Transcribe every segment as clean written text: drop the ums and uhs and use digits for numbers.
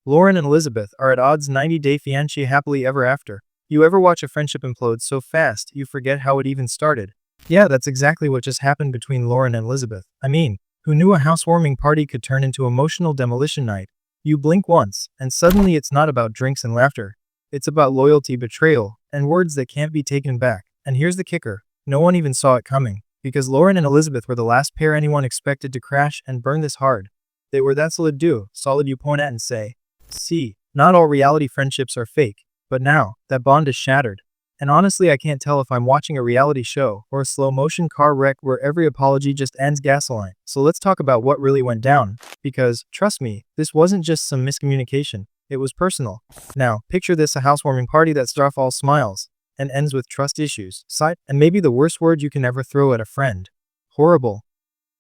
Loren and Elizabeth are at odds 90-day fiancé happily ever after. You ever watch a friendship implode so fast you forget how it even started? Yeah, that's exactly what just happened between Loren and Elizabeth. I mean, who knew a housewarming party could turn into emotional demolition night? You blink once, and suddenly it's not about drinks and laughter. It's about loyalty, betrayal, and words that can't be taken back. And here's the kicker. No one even saw it coming. Because Loren and Elizabeth were the last pair anyone expected to crash and burn this hard. They were that solid you point at and say, see, not all reality friendships are fake. But now, that bond is shattered. And honestly, I can't tell if I'm watching a reality show or a slow-motion car wreck where every apology just ends gasoline. So let's talk about what really went down. Because, trust me, this wasn't just some miscommunication. It was personal. Now, picture this: a housewarming party that starts all smiles and ends with trust issues, and maybe the worst word you can ever throw at a friend. Horrible.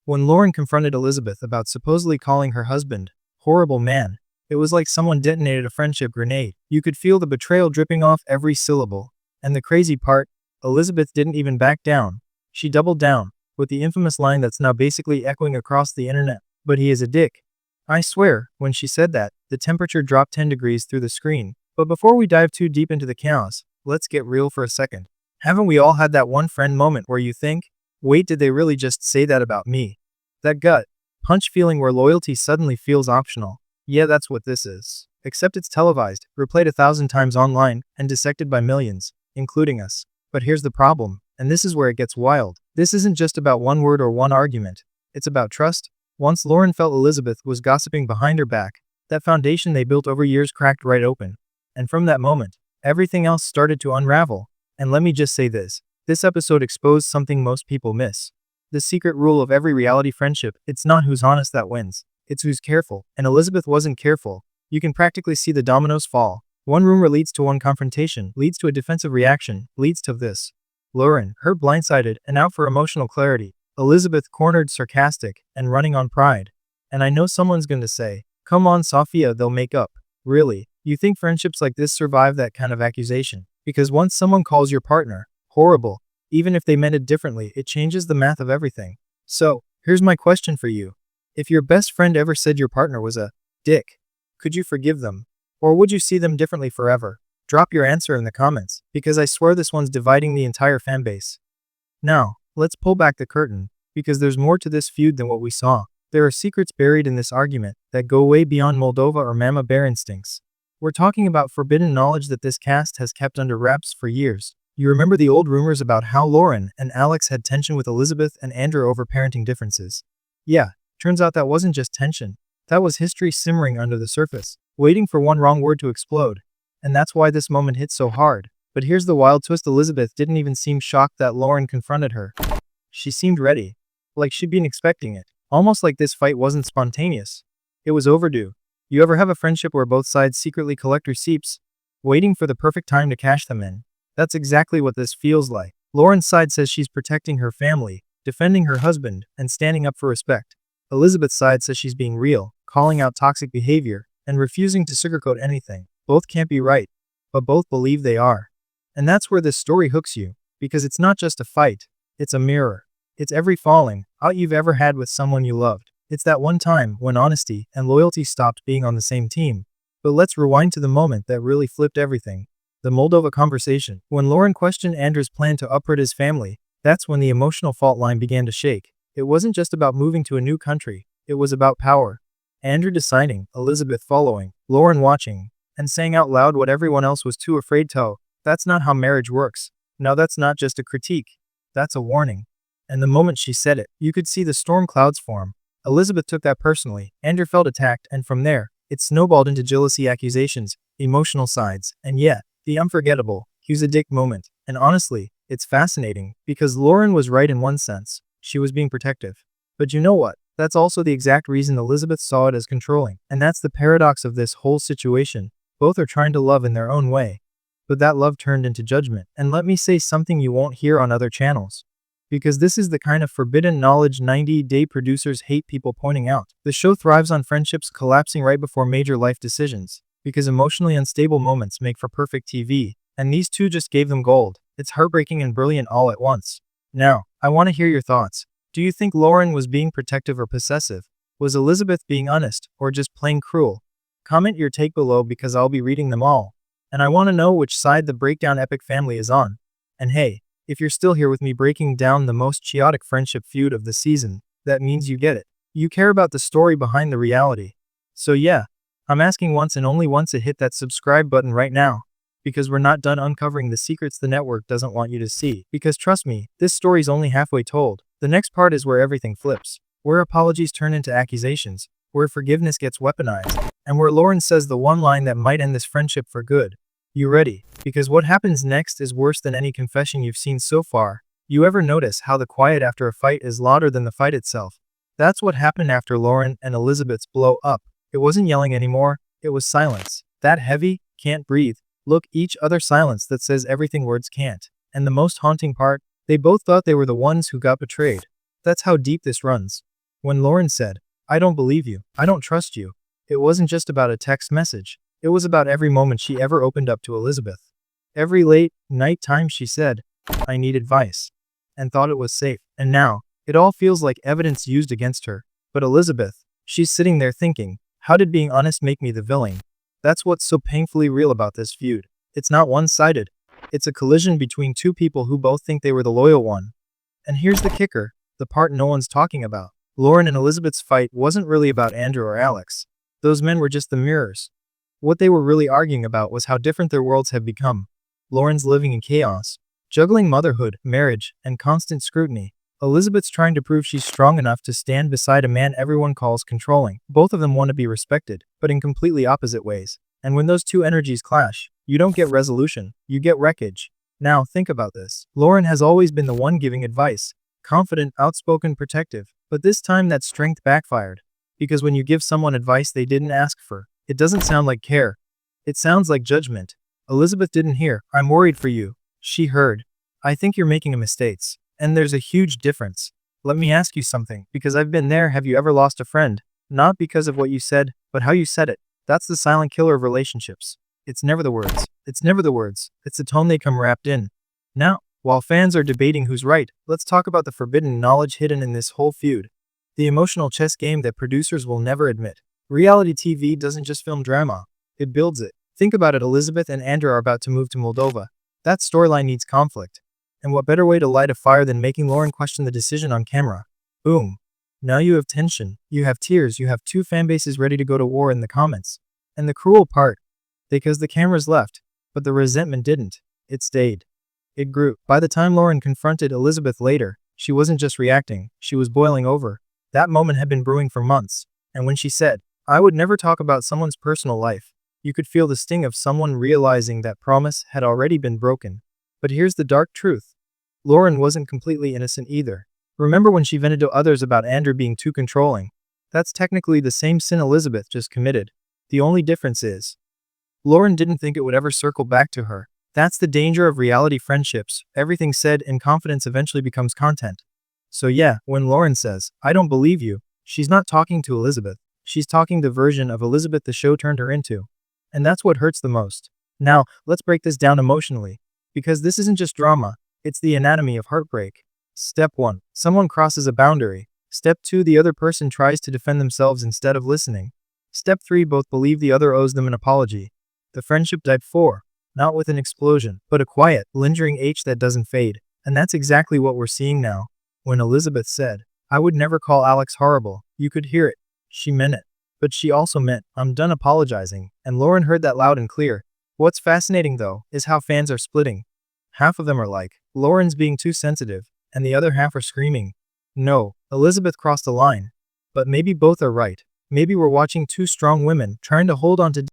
When Loren confronted Elizabeth about supposedly calling her husband horrible man, it was like someone detonated a friendship grenade. You could feel the betrayal dripping off every syllable. And the crazy part, Elizabeth didn't even back down. She doubled down, with the infamous line that's now basically echoing across the internet. But he is a dick. I swear, when she said that, the temperature dropped 10 degrees through the screen. But before we dive too deep into the chaos, let's get real for a second. Haven't we all had that one friend moment where you think, wait, did they really just say that about me? That gut punch feeling where loyalty suddenly feels optional. Yeah, that's what this is. Except it's televised, replayed 1,000 times online, and dissected by millions, including us. But here's the problem, and this is where it gets wild. This isn't just about one word or one argument. It's about trust. Once Loren felt Elizabeth was gossiping behind her back, that foundation they built over years cracked right open. And from that moment, everything else started to unravel. And let me just say this episode exposed something most people miss. The secret rule of every reality friendship: it's not who's honest that wins, it's who's careful. And Elizabeth wasn't careful. You can practically see the dominoes fall. One rumor leads to one confrontation, leads to a defensive reaction, leads to this. Loren, hurt, blindsided, and out for emotional clarity. Elizabeth, cornered, sarcastic, and running on pride. And I know someone's going to say, come on Sophia, they'll make up. Really? You think friendships like this survive that kind of accusation? Because once someone calls your partner horrible, even if they meant it differently, it changes the math of everything. So, here's my question for you. If your best friend ever said your partner was a dick, could you forgive them? Or would you see them differently forever? Drop your answer in the comments, because I swear this one's dividing the entire fanbase. Now, let's pull back the curtain, because there's more to this feud than what we saw. There are secrets buried in this argument that go way beyond Moldova or Mama Bear instincts. We're talking about forbidden knowledge that this cast has kept under wraps for years. You remember the old rumors about how Loren and Alex had tension with Elizabeth and Andrew over parenting differences? Yeah, turns out that wasn't just tension. That was history simmering under the surface, waiting for one wrong word to explode. And that's why this moment hit so hard. But here's the wild twist: Elizabeth didn't even seem shocked that Loren confronted her. She seemed ready. Like she'd been expecting it. Almost like this fight wasn't spontaneous. It was overdue. You ever have a friendship where both sides secretly collect receipts, waiting for the perfect time to cash them in? That's exactly what this feels like. Loren's side says she's protecting her family, defending her husband, and standing up for respect. Elizabeth's side says she's being real, calling out toxic behavior, and refusing to sugarcoat anything. Both can't be right, but both believe they are. And that's where this story hooks you, because it's not just a fight, it's a mirror. It's every falling out you've ever had with someone you loved. It's that one time when honesty and loyalty stopped being on the same team. But let's rewind to the moment that really flipped everything. The Moldova conversation. When Loren questioned Andrew's plan to uproot his family, that's when the emotional fault line began to shake. It wasn't just about moving to a new country, it was about power. Andrew deciding, Elizabeth following, Loren watching, and saying out loud what everyone else was too afraid to. That's not how marriage works. No, that's not just a critique. That's a warning. And the moment she said it, you could see the storm clouds form. Elizabeth took that personally, Andrew felt attacked, and from there, it snowballed into jealousy accusations, emotional sides, and yet, the unforgettable, "he's a dick" moment. And honestly, it's fascinating, because Loren was right in one sense. She was being protective. But you know what? That's also the exact reason Elizabeth saw it as controlling. And that's the paradox of this whole situation. Both are trying to love in their own way. But that love turned into judgment. And let me say something you won't hear on other channels. Because this is the kind of forbidden knowledge 90-day producers hate people pointing out. The show thrives on friendships collapsing right before major life decisions. Because emotionally unstable moments make for perfect TV. And these two just gave them gold. It's heartbreaking and brilliant all at once. Now, I want to hear your thoughts. Do you think Loren was being protective or possessive? Was Elizabeth being honest, or just plain cruel? Comment your take below because I'll be reading them all. And I want to know which side the breakdown epic family is on. And hey, if you're still here with me breaking down the most chaotic friendship feud of the season, that means you get it. You care about the story behind the reality. So yeah, I'm asking once and only once to hit that subscribe button right now. Because we're not done uncovering the secrets the network doesn't want you to see. Because trust me, this story's only halfway told. The next part is where everything flips. Where apologies turn into accusations. Where forgiveness gets weaponized. And where Loren says the one line that might end this friendship for good. You ready? Because what happens next is worse than any confession you've seen so far. You ever notice how the quiet after a fight is louder than the fight itself? That's what happened after Loren and Elizabeth's blow up. It wasn't yelling anymore, it was silence. That heavy, can't breathe, look each other silence that says everything words can't. And the most haunting part, they both thought they were the ones who got betrayed. That's how deep this runs. When Loren said, "I don't believe you, I don't trust you," it wasn't just about a text message. It was about every moment she ever opened up to Elizabeth. Every late night time she said, "I need advice," and thought it was safe. And now, it all feels like evidence used against her. But Elizabeth, she's sitting there thinking, how did being honest make me the villain? That's what's so painfully real about this feud. It's not one-sided. It's a collision between two people who both think they were the loyal one. And here's the kicker, the part no one's talking about. Loren and Elizabeth's fight wasn't really about Andrew or Alex. Those men were just the mirrors. What they were really arguing about was how different their worlds have become. Loren's living in chaos, juggling motherhood, marriage, and constant scrutiny. Elizabeth's trying to prove she's strong enough to stand beside a man everyone calls controlling. Both of them want to be respected, but in completely opposite ways. And when those two energies clash, you don't get resolution, you get wreckage. Now, think about this. Loren has always been the one giving advice. Confident, outspoken, protective. But this time that strength backfired. Because when you give someone advice they didn't ask for, it doesn't sound like care. It sounds like judgment. Elizabeth didn't hear, "I'm worried for you." She heard, "I think you're making a mistake." And there's a huge difference. Let me ask you something, because I've been there. Have you ever lost a friend? Not because of what you said, but how you said it. That's the silent killer of relationships. It's never the words. It's never the words. It's the tone they come wrapped in. Now, while fans are debating who's right, let's talk about the forbidden knowledge hidden in this whole feud. The emotional chess game that producers will never admit. Reality TV doesn't just film drama. It builds it. Think about it, Elizabeth and Andrew are about to move to Moldova. That storyline needs conflict. And what better way to light a fire than making Loren question the decision on camera? Boom. Now you have tension, you have tears, you have two fanbases ready to go to war in the comments. And the cruel part, because the cameras left, but the resentment didn't. It stayed. It grew. By the time Loren confronted Elizabeth later, she wasn't just reacting, she was boiling over. That moment had been brewing for months. And when she said, "I would never talk about someone's personal life," you could feel the sting of someone realizing that promise had already been broken. But here's the dark truth. Loren wasn't completely innocent either. Remember when she vented to others about Andrew being too controlling? That's technically the same sin Elizabeth just committed. The only difference is, Loren didn't think it would ever circle back to her. That's the danger of reality friendships. Everything said in confidence eventually becomes content. So yeah, when Loren says, "I don't believe you," she's not talking to Elizabeth. She's talking the version of Elizabeth the show turned her into. And that's what hurts the most. Now, let's break this down emotionally. Because this isn't just drama. It's the anatomy of heartbreak. Step 1. Someone crosses a boundary. Step 2. The other person tries to defend themselves instead of listening. Step 3. Both believe the other owes them an apology. The friendship died 4. Not with an explosion, but a quiet, lingering ache that doesn't fade. And that's exactly what we're seeing now. When Elizabeth said, "I would never call Alex horrible," you could hear it. She meant it. But she also meant, "I'm done apologizing." And Loren heard that loud and clear. What's fascinating though, is how fans are splitting. Half of them are like, Loren's being too sensitive, and the other half are screaming, "No, Elizabeth crossed the line." But maybe both are right. Maybe we're watching two strong women trying to hold on to